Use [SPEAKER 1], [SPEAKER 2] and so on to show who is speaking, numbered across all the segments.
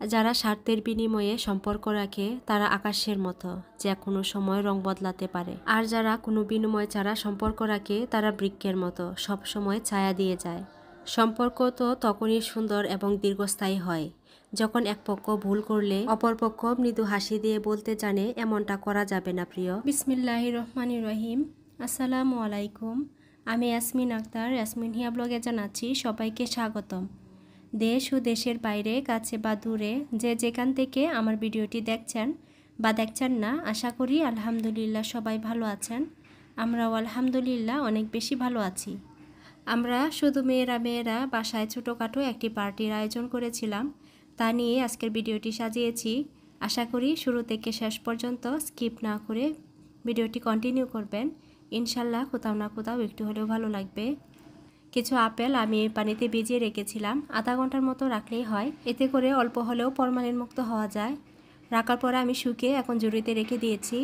[SPEAKER 1] যারা স্বার্থের বিনিময়ে সম্পর্ক রাখে তারা আকাশের মতো, যে কোনো সময় রং বদলাতে পারে। আর যারা কোনো বিনিময় ছাড়া সম্পর্ক রাখে তারা বৃক্ষের মতো, সব সময় ছায়া দিয়ে যায়। সম্পর্ক তো তখনই সুন্দর এবং দীর্ঘস্থায়ী হয় যখন এক পক্ষ ভুল করলে অপর পক্ষ মৃদু হাসি দিয়ে বলতে জানে এমনটা করা যাবে না প্রিয়।
[SPEAKER 2] বিসমিল্লাহির রহমানির রহিম। আসসালামু আলাইকুম। আমি ইয়াসমিন আক্তার, ইয়াসমিন হিয়া ব্লগে জানাচ্ছি সবাইকে স্বাগতম। দেশ ও দেশের বাইরে, কাছে বা দূরে, যে যেখান থেকে আমার ভিডিওটি দেখছেন বা দেখছেন না, আশা করি আলহামদুলিল্লাহ সবাই ভালো আছেন। আমরাও আলহামদুলিল্লাহ অনেক বেশি ভালো আছি। আমরা শুধু মেয়েরা বাসায় ছোটোখাটো একটি পার্টির আয়োজন করেছিলাম, তা নিয়ে আজকের ভিডিওটি সাজিয়েছি। আশা করি শুরু থেকে শেষ পর্যন্ত স্কিপ না করে ভিডিওটি কন্টিনিউ করবেন। ইনশাল্লাহ কোথাও না কোথাও একটু হলেও ভালো লাগবে। কিছু আপেল আমি পানিতে ভিজিয়ে রেখেছিলাম, আধা ঘন্টার মতো রাখলেই হয়, এতে করে অল্প হলেও ফরমালিন মুক্ত হওয়া যায়। রাখার পরে আমি শুকিয়ে এখন ঝুড়িতে রেখে দিয়েছি।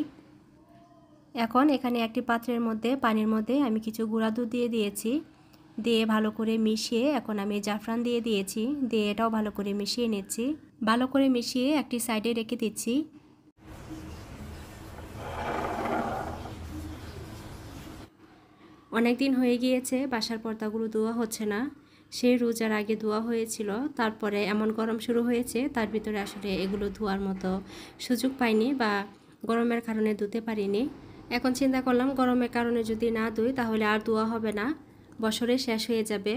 [SPEAKER 2] এখন এখানে একটি পাত্রের মধ্যে পানির মধ্যে আমি কিছু গুঁড়া দুধ দিয়ে দিয়েছি, দিয়ে ভালো করে মিশিয়ে এখন আমি জাফরান দিয়ে দিয়েছি, দিয়ে এটাও ভালো করে মিশিয়ে নিচ্ছি। ভালো করে মিশিয়ে একটি সাইডে রেখে দিচ্ছি।
[SPEAKER 1] অনেক দিন হয়ে গিয়েছে বাসার পর্দাগুলো ধোয়া হচ্ছে না, সেই রোজার আগে ধোয়া হয়েছিল, তারপরে এমন গরম শুরু হয়েছে তার ভিতরে আসলে এগুলো ধোয়ার মতো সুযোগ পাইনি বা গরমের কারণে ধুতে পারিনি। এখন চিন্তা করলাম গরমের কারণে যদি না ধুই তাহলে আর ধোয়া হবে না, বছরে শেষ হয়ে যাবে।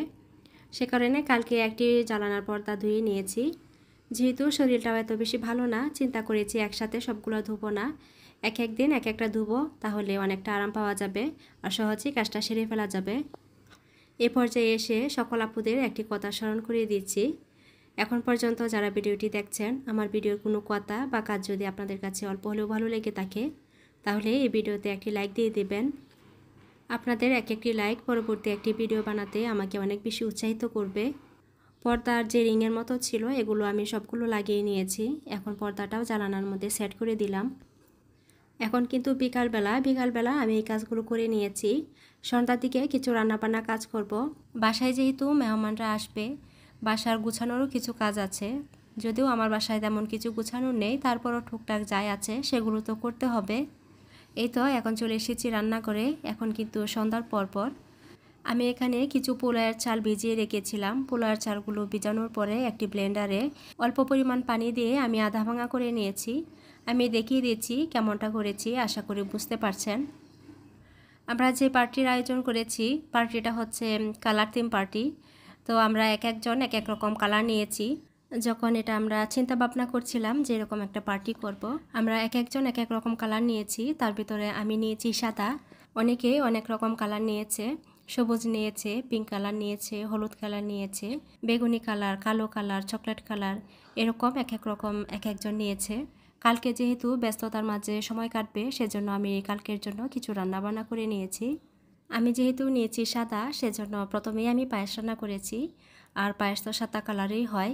[SPEAKER 1] সে কারণে কালকে একটি জ্বালানার পর্দা ধুয়ে নিয়েছি। যেহেতু শরীরটাও এত বেশি ভালো না, চিন্তা করেছি একসাথে সবগুলো ধুবো না, এক এক দিন এক একটা ধুবো, তাহলে অনেকটা আরাম পাওয়া যাবে আর সহজেই কাজটা সেরে ফেলা যাবে। এ পর্যায়ে এসে সকল আপুদের একটি কথা স্মরণ করিয়ে দিচ্ছি। এখন পর্যন্ত যারা ভিডিওটি দেখছেন, আমার ভিডিওর কোনো কথা বা কাজ যদি আপনাদের কাছে অল্প হলেও ভালো লেগে থাকে তাহলে এই ভিডিওতে একটি লাইক দিয়ে দেবেন। আপনাদের এক একটি লাইক পরবর্তী একটি ভিডিও বানাতে আমাকে অনেক বেশি উৎসাহিত করবে। পর্দার যে রিংয়ের মতো ছিল এগুলো আমি সবগুলো লাগিয়ে নিয়েছি, এখন পর্দাটাও জানালার মধ্যে সেট করে দিলাম। এখন কিন্তু বিকালবেলা আমি এই কাজগুলো করে নিয়েছি। সন্ধ্যার দিকে কিছু রান্নাবান্না কাজ করব। বাসায় যেহেতু মেহমানরা আসবে, বাসার গুছানোরও কিছু কাজ আছে। যদিও আমার বাসায় তেমন কিছু গুছানোর নেই, তারপরও টুকটাক যাই আছে সেগুলো তো করতে হবে। এই তো এখন চলে এসেছি রান্না করে। এখন কিন্তু সন্ধ্যার পর আমি এখানে কিছু পোলাওয়ের চাল ভিজিয়ে রেখেছিলাম। পোলাওয়ের চালগুলো ভিজানোর পরে একটি ব্লেন্ডারে অল্প পরিমাণ পানি দিয়ে আমি আধা ভাঙা করে নিয়েছি। আমি দেখিয়ে দিচ্ছি কেমনটা করেছি, আশা করি বুঝতে পারছেন। আমরা যে পার্টির আয়োজন করেছি, পার্টিটা হচ্ছে কালার থিম পার্টি। তো আমরা এক একজন এক এক রকম কালার নিয়েছি। যখন এটা আমরা চিন্তা ভাবনা করছিলাম যে এরকম একটা পার্টি করব, আমরা এক একজন এক এক রকম কালার নিয়েছি। তার ভিতরে আমি নিয়েছি সাদা, অনেকে অনেক রকম কালার নিয়েছে, সবুজ নিয়েছে, পিঙ্ক কালার নিয়েছে, হলুদ কালার নিয়েছে, বেগুনি কালার, কালো কালার, চকলেট কালার, এরকম এক এক রকম এক একজন নিয়েছে। কালকে যেহেতু ব্যস্ততার মাঝে সময় কাটবে, সেজন্য আমি কালকের জন্য কিছু রান্নাবান্না করে নিয়েছি। আমি যেহেতু নিয়েছি সাদা, সেজন্য প্রথমেই আমি পায়েস রান্না করেছি, আর পায়েস তো সাদা কালারেই হয়।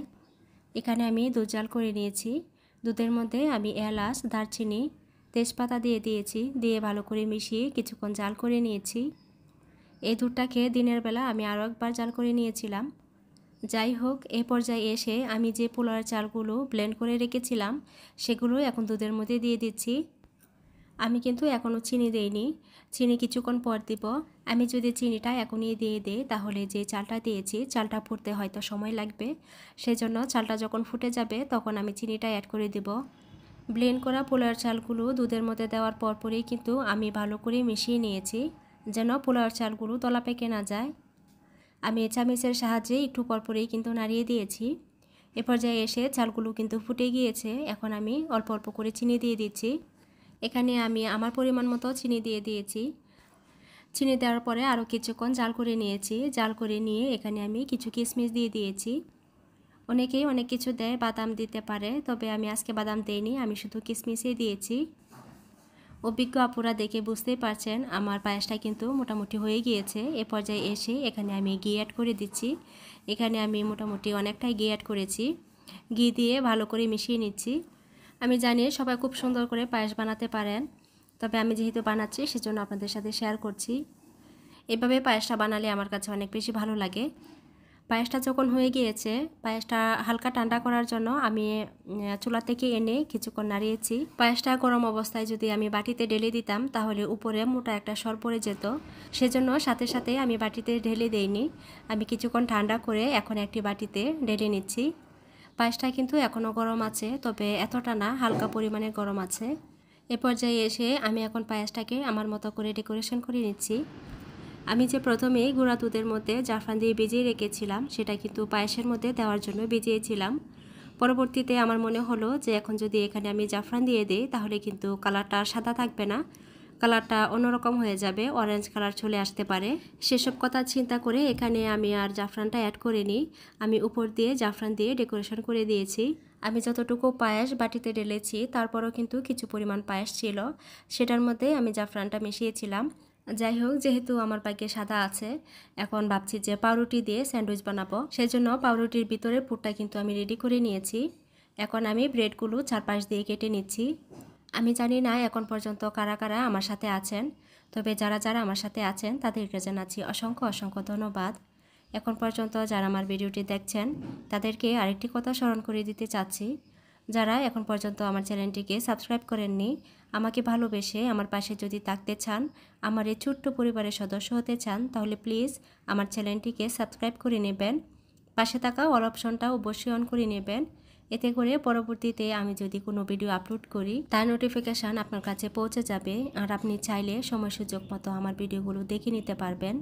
[SPEAKER 1] এখানে আমি দুধ জাল করে নিয়েছি। দুধের মধ্যে আমি এলাচ, দারচিনি, তেজপাতা দিয়ে দিয়েছি, দিয়ে ভালো করে মিশিয়ে কিছুক্ষণ জাল করে নিয়েছি। এই দুধটাকে দিনের বেলা আমি আরও একবার জাল করে নিয়েছিলাম। যাই হোক, এই পর্যায়ে এসে আমি যে পোলাওয়ের চালগুলো ব্লেন্ড করে রেখেছিলাম সেগুলো এখন দুধের মধ্যে দিয়ে দিচ্ছি। আমি কিন্তু এখনও চিনি দেইনি, চিনি কিছুক্ষণ পর দিব। আমি যদি চিনিটা এখনই দিয়ে দিই তাহলে যে চালটা দিয়েছি চালটা ফুটতে হয়তো সময় লাগবে, সেজন্য চালটা যখন ফুটে যাবে তখন আমি চিনিটা অ্যাড করে দেব। ব্লেন্ড করা পোলাওয়ের চালগুলো দুধের মধ্যে দেওয়ার পরপরই কিন্তু আমি ভালো করে মিশিয়ে নিয়েছি, যেন পোলাওয়ের চালগুলো তলা পেকে না যায়। আমি চামচের সাহায্যে একটু পরপরেই কিন্তু নাড়িয়ে দিয়েছি। এ পর্যায়ে এসে চালগুলো কিন্তু ফুটে গিয়েছে। এখন আমি অল্প অল্প করে চিনি দিয়ে দিচ্ছি। এখানে আমি আমার পরিমাণ মতো চিনি দিয়ে দিয়েছি। চিনি দেওয়ার পরে আরও কিছুক্ষণ জাল করে নিয়েছি। জাল করে নিয়ে এখানে আমি কিছু কিশমিশ দিয়ে দিয়েছি। অনেকেই অনেক কিছু দেয়, বাদাম দিতে পারে, তবে আমি আজকে বাদাম দেইনি, আমি শুধু কিশমিশই দিয়েছি। অভিজ্ঞ আপুরা দেখে বুঝতেই পারছেন আমার পায়েসটা কিন্তু মোটামুটি হয়ে গিয়েছে। এ পর্যায়ে এসে এখানে আমি ঘি অ্যাড করে দিচ্ছি। এখানে আমি মোটামুটি অনেকটাই ঘি অ্যাড করেছি। ঘি দিয়ে ভালো করে মিশিয়ে নিচ্ছি। আমি জানি সবাই খুব সুন্দর করে পায়েস বানাতে পারেন, তবে আমি যেহেতু বানাচ্ছি সেজন্য আপনাদের সাথে শেয়ার করছি। এভাবে পায়েসটা বানালে আমার কাছে অনেক বেশি ভালো লাগে। পায়েসটা যখন হয়ে গিয়েছে, পায়েসটা হালকা ঠান্ডা করার জন্য আমি চুলা থেকে এনে কিছুক্ষণ নাড়িয়েছি। পায়েসটা গরম অবস্থায় যদি আমি বাটিতে ঢেলে দিতাম তাহলে উপরে মোটা একটা সর পড়ে যেত, সেজন্য সাথে সাথে আমি বাটিতে ঢেলে দেইনি। আমি কিছুক্ষণ ঠান্ডা করে এখন একটি বাটিতে ঢেলে নিচ্ছি। পায়েসটা কিন্তু এখনও গরম আছে, তবে এতটা না, হালকা পরিমাণে গরম আছে। এ পর্যায়ে এসে আমি এখন পায়েসটাকে আমার মতো করে ডেকোরেশন করে নিচ্ছি। আমি যে প্রথমেই গুঁড়া দুধের মধ্যে জাফরান দিয়ে ভিজিয়ে রেখেছিলাম, সেটা কিন্তু পায়েসের মধ্যে দেওয়ার জন্য ভিজিয়েছিলাম। পরবর্তীতে আমার মনে হলো যে এখন যদি এখানে আমি জাফরান দিয়ে দিই তাহলে কিন্তু কালারটা সাদা থাকবে না, কালারটা অন্যরকম হয়ে যাবে, অরেঞ্জ কালার চলে আসতে পারে। সেসব কথা চিন্তা করে এখানে আমি আর জাফরানটা অ্যাড করিনি। আমি উপর দিয়ে জাফরান দিয়ে ডেকোরেশন করে দিয়েছি। আমি যতটুকু পায়েস বাটিতে ঢেলেছি তারপরও কিন্তু কিছু পরিমাণ পায়েস ছিল, সেটার মধ্যে আমি জাফরানটা মিশিয়েছিলাম। যাই হোক, যেহেতু আমার ভাগ্যে সাদা আছে, এখন ভাবছি যে পাউরুটি দিয়ে স্যান্ডউইচ বানাবো। সেজন্য পাউরুটির ভিতরে পুরটা কিন্তু আমি রেডি করে নিয়েছি। এখন আমি ব্রেডগুলো চারপাশ দিয়ে কেটে নিচ্ছি। আমি জানি না এখন পর্যন্ত কারা কারা আমার সাথে আছেন, তবে যারা যারা আমার সাথে আছেন তাদেরকে জানাচ্ছি অসংখ্য অসংখ্য ধন্যবাদ। এখন পর্যন্ত যারা আমার ভিডিওটি দেখছেন তাদেরকে আরেকটি কথা স্মরণ করে দিতে চাচ্ছি, যারা এখন পর্যন্ত আমার চ্যানেলটিকে সাবস্ক্রাইব করেননি, আমাকে ভালোবেসে আমার পাশে যদি থাকতে চান, আমার এই ছোট্ট পরিবারের সদস্য হতে চান, তাহলে প্লিজ আমার চ্যানেলটিকে সাবস্ক্রাইব করে নেবেন। পাশে থাকা অল অপশনটা অবশ্যই অন করে নেবেন। এতে করে পরবর্তীতে আমি যদি কোনো ভিডিও আপলোড করি তার নোটিফিকেশান আপনার কাছে পৌঁছে যাবে, আর আপনি চাইলে সময় সুযোগ মতো আমার ভিডিওগুলো দেখে নিতে পারবেন।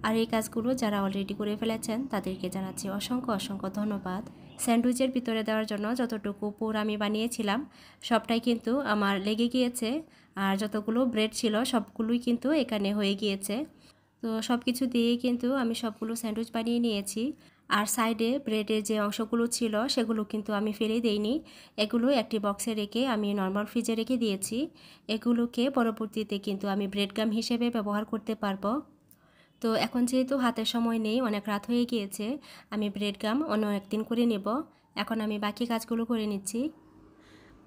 [SPEAKER 1] আর এই কাজগুলো যারা অলরেডি করে ফেলেছেন তাদেরকে জানাচ্ছি অসংখ্য অসংখ্য ধন্যবাদ। স্যান্ডউইচের ভিতরে দেওয়ার জন্য যতটুকু পুর আমি বানিয়েছিলাম সবটাই কিন্তু আমার লেগে গিয়েছে, আর যতগুলো ব্রেড ছিল সবগুলোই কিন্তু এখানে হয়ে গিয়েছে। তো সব কিছু দিয়েই কিন্তু আমি সবগুলো স্যান্ডউইচ বানিয়ে নিয়েছি। আর সাইডে ব্রেডের যে অংশগুলো ছিল সেগুলো কিন্তু আমি ফেলে দেইনি, এগুলো একটি বক্সে রেখে আমি নর্মাল ফ্রিজে রেখে দিয়েছি। এগুলোকে পরবর্তীতে কিন্তু আমি ব্রেড গাম হিসেবে ব্যবহার করতে পারবো। তো এখন যেহেতু হাতে সময় নেই, অনেক রাত হয়ে গিয়েছে, আমি ব্রেড গাম অন্য একদিন করে নেব। এখন আমি বাকি কাজগুলো করে নিচ্ছি।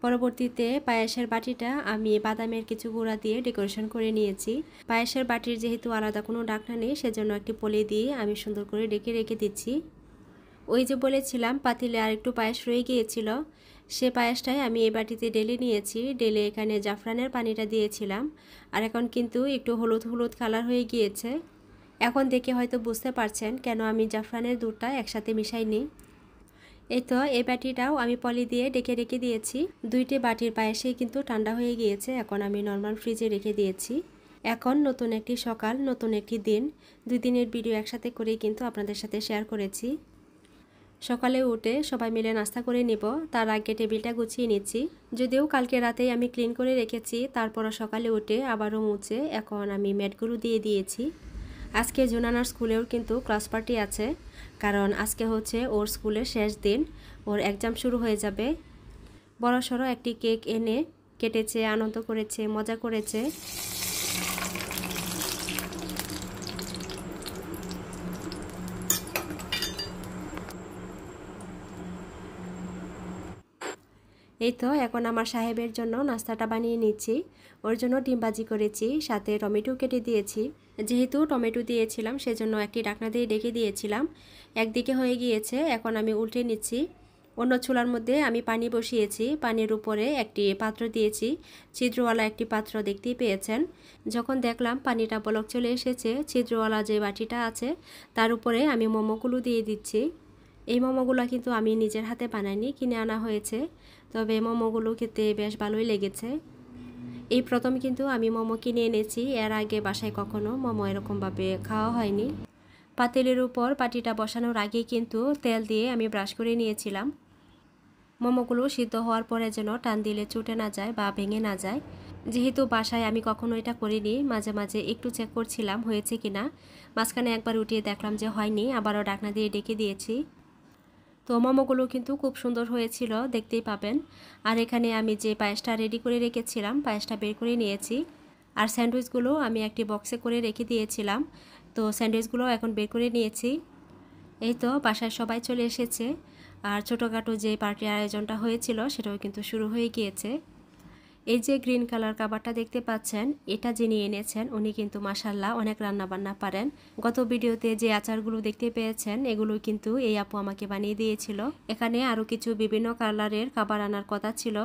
[SPEAKER 1] পরবর্তীতে পায়েসের বাটিটা আমি বাদামের কিছু গুঁড়া দিয়ে ডেকোরেশন করে নিয়েছি। পায়েসের বাটির যেহেতু আলাদা কোনো ঢাকনা নেই, সেজন্য একটি পলি দিয়ে আমি সুন্দর করে ডেকে রেখে দিচ্ছি। ওই যে বলেছিলাম পাতিলে আর একটু পায়েস রয়ে গিয়েছিল, সে পায়েসটাই আমি এই বাটিতে ঢেলে নিয়েছি। ঢেলে এখানে জাফরানের পানিটা দিয়েছিলাম, আর এখন কিন্তু একটু হলুদ হলুদ কালার হয়ে গিয়েছে। এখন দেখে হয়তো বুঝতে পারছেন কেন আমি জাফরানের দুধটা একসাথে মিশাইনি। এই তো এই বাটিটাও আমি পলি দিয়ে ডেকে রেখে দিয়েছি। দুইটি বাটির পায়েসেই কিন্তু ঠান্ডা হয়ে গিয়েছে, এখন আমি নর্মাল ফ্রিজে রেখে দিয়েছি। এখন নতুন একটি সকাল, নতুন একটি দিন, 2 দিনের ভিডিও একসাথে করেই কিন্তু আপনাদের সাথে শেয়ার করেছি। সকালে উঠে সবাই মিলে নাস্তা করে নিব, তার আগে টেবিলটা গুছিয়ে নিচ্ছি। যদিও কালকে রাতেই আমি ক্লিন করে রেখেছি, তারপরও সকালে উঠে আবারও মুছে এখন আমি ম্যাটগুলো দিয়ে দিয়েছি। আজকে জুনানার স্কুলেও কিন্তু ক্লাস পার্টি আছে, কারণ আজকে হচ্ছে ওর স্কুলের শেষ দিন, ওর এক্সাম শুরু হয়ে যাবে। বড়সড় একটি কেক এনে কেটেছে, আনন্দ করেছে, মজা করেছে। এই তো এখন আমার সাহেবের জন্য নাস্তাটা বানিয়ে নিচ্ছি। ওর জন্য ডিম ভাজি করেছি, সাথে টমেটো কেটে দিয়েছি। যেহেতু টমেটো দিয়েছিলাম সেজন্য একটি ঢাকনা দিয়ে ঢেকে দিয়েছিলাম। একদিকে হয়ে গিয়েছে, এখন আমি উল্টে নিচ্ছি। অন্য চুলার মধ্যে আমি পানি বসিয়েছি, পানির উপরে একটি পাত্র দিয়েছি, ছিদ্রওয়ালা একটি পাত্র দেখতেই পেয়েছেন। যখন দেখলাম পানিটা বলক চলে এসেছে, ছিদ্রওয়ালা যে বাটিটা আছে তার উপরে আমি মোমোগুলো দিয়ে দিচ্ছি। এই মোমোগুলো কিন্তু আমি নিজের হাতে বানাইনি, কিনে আনা হয়েছে, তবে মোমোগুলো খেতে বেশ ভালোই লেগেছে। এই প্রথম কিন্তু আমি মোমো কিনে এনেছি, এর আগে বাসায় কখনো মোমো এরকমভাবে খাওয়া হয়নি। পাতিলের উপর পাটিটা বসানোর আগে কিন্তু তেল দিয়ে আমি ব্রাশ করে নিয়েছিলাম। মোমোগুলো সিদ্ধ হওয়ার পরে যেন টান দিলে চুটে না যায় বা ভেঙে না যায়। যেহেতু বাসায় আমি কখনো এটা করিনি, মাঝে মাঝে একটু চেক করছিলাম হয়েছে কিনা। মাঝখানে একবার উঠিয়ে দেখলাম যে হয়নি, আবারও ঢাকনা দিয়ে ডেকে দিয়েছি। তো মোমোগুলো কিন্তু খুব সুন্দর হয়েছিল, দেখতেই পাবেন। আর এখানে আমি যে পায়েসটা রেডি করে রেখেছিলাম, পায়েসটা বের করে নিয়েছি। আর স্যান্ডউইচগুলো আমি একটি বক্সে করে রেখে দিয়েছিলাম, তো স্যান্ডউইচগুলো এখন বের করে নিয়েছি। এই তো বাসায় সবাই চলে এসেছে, আর ছোটোখাটো যে পার্টির আয়োজনটা হয়েছিল সেটাও কিন্তু শুরু হয়ে গিয়েছে। এই যে গ্রিন কালার কাবারটা দেখতে পাচ্ছেন, এটা যিনি এনেছেন উনি কিন্তু মাশাআল্লাহ অনেক রান্না বান্না পারেন। গত ভিডিওতে যে আচারগুলো দেখতে পেয়েছেন এগুলো কিন্তু এই আপু আমাকে বানিয়ে দিয়েছিল। এখানে আরও কিছু বিভিন্ন কালারের কাবার আনার কথা ছিল,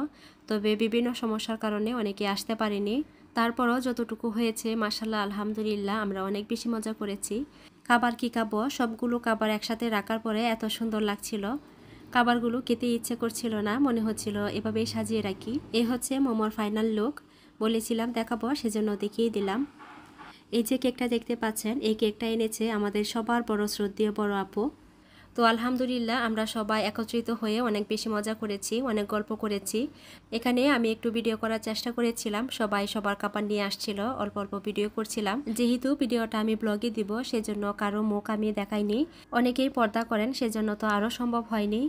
[SPEAKER 1] তবে বিভিন্ন সমস্যার কারণে অনেকে আসতে পারেনি। তারপরও যতটুকু হয়েছে মাশাআল্লাহ আলহামদুলিল্লাহ আমরা অনেক বেশি মজা করেছি। কাবার কি খাবো, সবগুলো কাবার একসাথে রাখার পরে এত সুন্দর লাগছিল। খাবারগুলো খেতে ইচ্ছে করছিল না, মনে হচ্ছিল এভাবেই সাজিয়ে রাখি। এই হচ্ছে মোমোর ফাইনাল লুক। বলেছিলাম দেখাবো, সেজন্য দেখিয়ে দিলাম। এই যে কেকটা দেখতে পাচ্ছেন, এই কেকটা এনেছে আমাদের সবার বড় শ্রদ্ধেয় বড় আপু। তো আলহামদুলিল্লাহ আমরা সবাই একত্রিত হয়ে অনেক বেশি মজা করেছি, অনেক গল্প করেছি। এখানে আমি একটু ভিডিও করার চেষ্টা করেছিলাম, সবাই সবার কাপড় নিয়ে আসছিল, অল্প অল্প ভিডিও করছিলাম। যেহেতু ভিডিওটা আমি ব্লগে দিব সেজন্য কারো মুখ আমি দেখাইনি। অনেকেই পর্দা করেন, সেজন্য তো আরও সম্ভব হয়নি।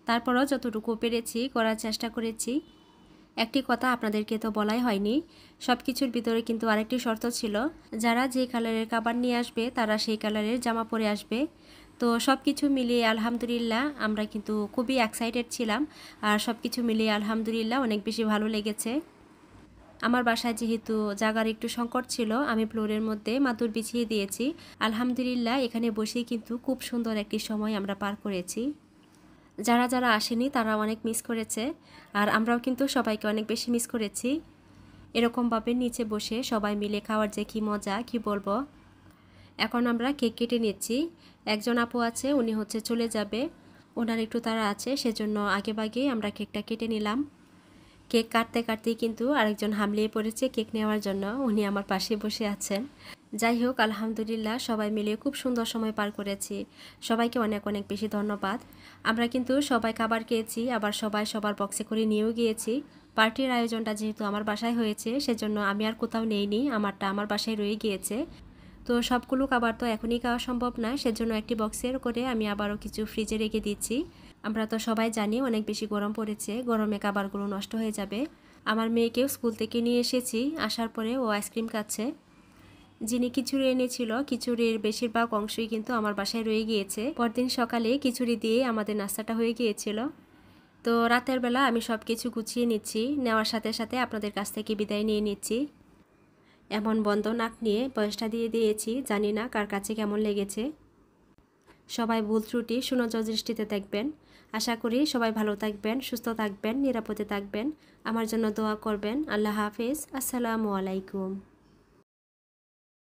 [SPEAKER 1] তারপরও যতটুকু পেরেছি করার চেষ্টা করেছি। একটি কথা আপনাদেরকে তো বলাই হয়নি, সব কিছুর ভিতরে কিন্তু আরেকটি শর্ত ছিল, যারা যে কালারের কাবার নিয়ে আসবে তারা সেই কালারের জামা পরে আসবে। তো সব কিছু মিলিয়ে আলহামদুলিল্লাহ আমরা কিন্তু খুবই এক্সাইটেড ছিলাম, আর সব কিছু মিলিয়ে আলহামদুলিল্লাহ অনেক বেশি ভালো লেগেছে। আমার বাসায় যেহেতু জায়গার একটু সংকট ছিল, আমি ফ্লোরের মধ্যে মাদুর বিছিয়ে দিয়েছি। আলহামদুলিল্লাহ এখানে বসেই কিন্তু খুব সুন্দর একটি সময় আমরা পার করেছি। যারা যারা আসেনি তারা অনেক মিস করেছে, আর আমরাও কিন্তু সবাইকে অনেক বেশি মিস করেছি। এরকমভাবে নিচে বসে সবাই মিলে খাওয়ার যে কী মজা, কি বলবো। এখন আমরা কেক কেটে নিচ্ছি। একজন আপু আছে, উনি হচ্ছে চলে যাবে, ওনার একটু তাড়া আছে, সেজন্য আগেভাগেই আমরা কেকটা কেটে নিলাম। কেক কাটতে কাটতেই কিন্তু আরেকজন হামলিয়ে পড়েছে কেক নেওয়ার জন্য, উনি আমার পাশে বসে আছেন। যাই হোক আলহামদুলিল্লাহ সবাই মিলে খুব সুন্দর সময় পার করেছি। সবাইকে অনেক অনেক বেশি ধন্যবাদ। আমরা কিন্তু সবাই খাবার খেয়েছি, আবার সবাই সবার বক্সে করে নিয়েও গিয়েছি। পার্টির আয়োজনটা যেহেতু আমার বাসায় হয়েছে সেজন্য আমি আর কোথাও নেইনি, আমারটা আমার বাসায় রয়ে গিয়েছে। তো সবগুলো খাবার তো এখনই খাওয়া সম্ভব নয়, সেজন্য একটি বক্সের করে আমি আবারও কিছু ফ্রিজে রেখে দিচ্ছি। আমরা তো সবাই জানি অনেক বেশি গরম পড়েছে, গরমে খাবারগুলো নষ্ট হয়ে যাবে। আমার মেয়েকেও স্কুল থেকে নিয়ে এসেছি, আসার পরে ও আইসক্রিম খাচ্ছে। যিনি খিচুড়ি এনেছিল, খিচুড়ির বেশিরভাগ অংশই কিন্তু আমার বাসায় রয়ে গিয়েছে। পরদিন সকালে খিচুড়ি দিয়ে আমাদের নাস্তাটা হয়ে গিয়েছিল। তো রাতের বেলা আমি সব কিছু গুছিয়ে নিচ্ছি, নেওয়ার সাথে সাথে আপনাদের কাছ থেকে বিদায় নিয়ে নিচ্ছি। এমন বন্ধ নাক নিয়ে বয়সটা দিয়ে দিয়েছি, জানি না কার কাছে কেমন লেগেছে। সবাই ভুল ত্রুটি সুনজর দৃষ্টিতে দেখবেন। আশা করি সবাই ভালো থাকবেন, সুস্থ থাকবেন, নিরাপদে থাকবেন। আমার জন্য দোয়া করবেন। আল্লাহ হাফেজ। আসসালামু আলাইকুম।